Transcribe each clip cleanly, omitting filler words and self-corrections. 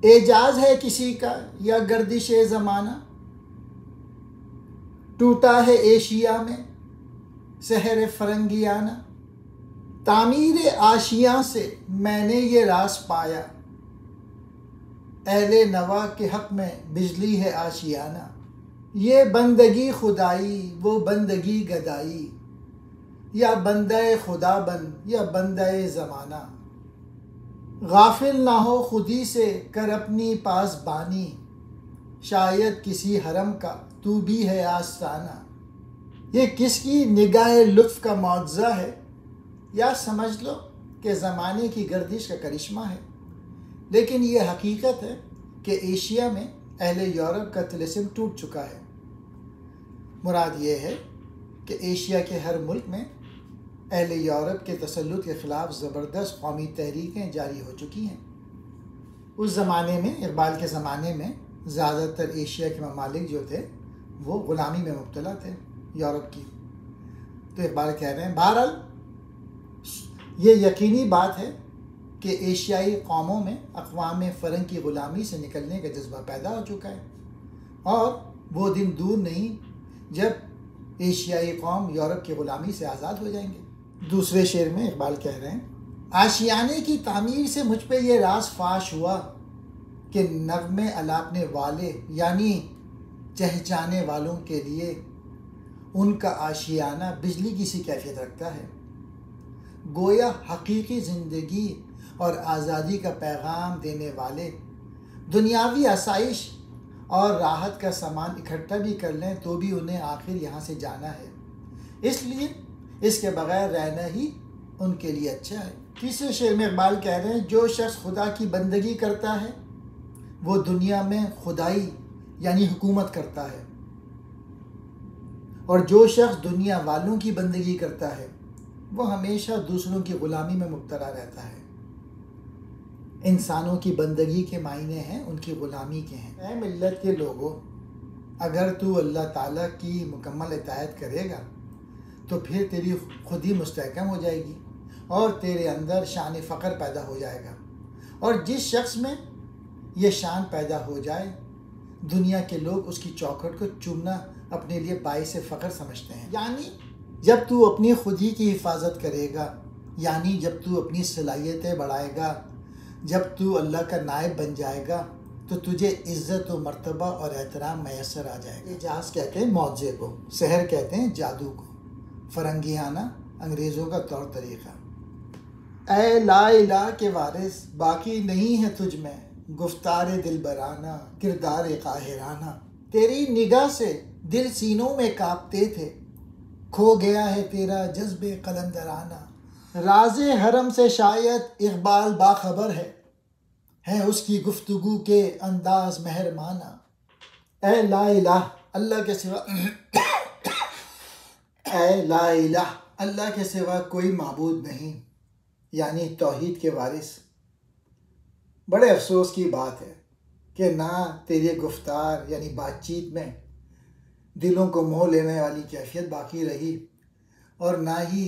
एजाज है किसी का या गर्दिश ज़माना, टूटा है एशिया में सहर फरंगियाना। तामीर आशियाँ से मैंने ये रास पाया, अहले नवा के हक़ में बिजली है आशियाना। ये बंदगी खुदाई वो बंदगी गदाई, या बंदे खुदा बन या बंदे ज़माना। गाफिल ना हो खुदी से कर अपनी पासबानी, शायद किसी हरम का तू भी है आस्ताना। ये किसकी निगाह लुत्फ़ का मुआज़ा है, या समझ लो कि ज़माने की गर्दिश का करिश्मा है। लेकिन ये हकीकत है कि एशिया में अहले यूरोप का तिलिस्म टूट चुका है। मुराद ये है कि एशिया के हर मुल्क में अहले यूरोप के तसल्लुत के ख़िलाफ़ ज़बरदस्त कौमी तहरीकें जारी हो चुकी हैं। उस ज़माने में, इक़बाल के ज़माने में, ज़्यादातर एशिया के ममालिक जो थे वो ग़ुलामी में मुब्तला थे यूरोप की। तो इक़बाल कह रहे हैं, बहरहाल ये यकीनी बात है कि एशियाई कौमों में अक़वाम फ़रंग की ग़ुलामी से निकलने का जज्बा पैदा हो चुका है, और वो दिन दूर नहीं जब एशियाई कौम यूरोप की ग़ुलामी से आज़ाद हो जाएंगे। दूसरे शेर में इक़बाल कह रहे हैं, आशियाने की तामीर से मुझ पे ये राज फाश हुआ कि नग़्मे अलापने वाले यानी चहचाने वालों के लिए उनका आशियाना बिजली की सी कैफियत रखता है। गोया हकीकी ज़िंदगी और आज़ादी का पैगाम देने वाले दुनियावी आसाइश और राहत का सामान इकट्ठा भी कर लें तो भी उन्हें आखिर यहाँ से जाना है, इसलिए इसके बग़ैर रहना ही उनके लिए अच्छा है। तीसरे शेर में इक़बाल कह रहे हैं, जो शख्स खुदा की बंदगी करता है वो दुनिया में खुदाई यानी हुकूमत करता है, और जो शख्स दुनिया वालों की बंदगी करता है वो हमेशा दूसरों की ग़ुलामी में मुब्तला रहता है। इंसानों की बंदगी के मायने हैं उनकी ग़ुलामी के हैं। ऐ मिल्लत के लोगों, अगर तू अल्लाह ताला की मुकम्मल इताअत करेगा तो फिर तेरी खुद ही मुस्तहकम हो जाएगी और तेरे अंदर शान फ़ख्र पैदा हो जाएगा, और जिस शख्स में ये शान पैदा हो जाए दुनिया के लोग उसकी चौखट को चूमना अपने लिए बाइस फ़ख्र समझते हैं। यानी जब तू अपनी खुद ही की हिफाजत करेगा, यानी जब तू अपनी सलाहियतें बढ़ाएगा, जब तू अल्लाह का नायब बन जाएगा तो तुझे इज़्ज़त व मर्तबा और एहतराम मैसर आ जाएगा। एजाज़ कहते हैं मौज़े को, सहर कहते हैं जादू को, फरंगियाना अंग्रेज़ों का तौर तरीक़ा। ऐ ला इलाह के वारिस बाकी नहीं है तुझ में गुफ्तार दिलबराना किरदार काहिराना। तेरी निगाह से दिल सीनों में कांपते थे, खो गया है तेरा जज्बे कलंदराना। राज़े हरम से शायद इक़बाल बाखबर है उसकी गुफ्तगू के अंदाज मेहरमाना। ऐ ला इलाह अल्लाह के सिवा ऐ ला इलाह अल्लाह के सिवा कोई माबूद नहीं, यानी तौहीद के वारिस। बड़े अफसोस की बात है कि ना तेरी गुफ्तार यानी बातचीत में दिलों को मोह लेने वाली कैफियत बाकी रही, और ना ही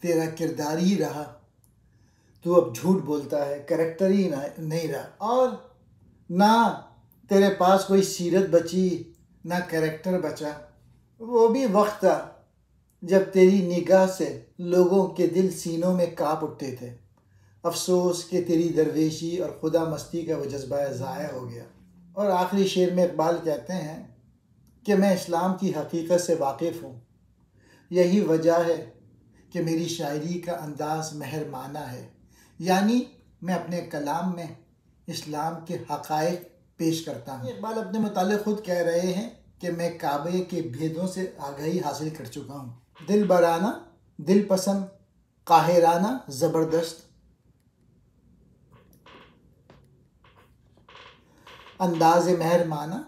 तेरा किरदार ही रहा। तू अब झूठ बोलता है, करैक्टर ही नहीं रहा, और ना तेरे पास कोई सीरत बची ना करैक्टर बचा। वो भी वक्त था जब तेरी निगाह से लोगों के दिल सीनों में काँप उठते थे। अफसोस कि तेरी दरवेशी और खुदा मस्ती का वो जज्बा ज़ाया हो गया। और आखिरी शेर में इक़बाल कहते हैं कि मैं इस्लाम की हकीकत से वाकिफ़ हूँ, यही वजह है कि मेरी शायरी का अंदाज़ मेहरमाना है, यानी मैं अपने कलाम में इस्लाम के हक़ाइक़ पेश करता हूँ। इक़बाल अपने मुतालिक़ ख़ुद कह रहे हैं कि मैं काबे के भेदों से आगाही हासिल कर चुका हूँ। दिल बराना, दिल पसंद, काहिराना, ज़बरदस्त, अंदाज़ मेहरमाना,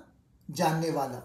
जानने वाला।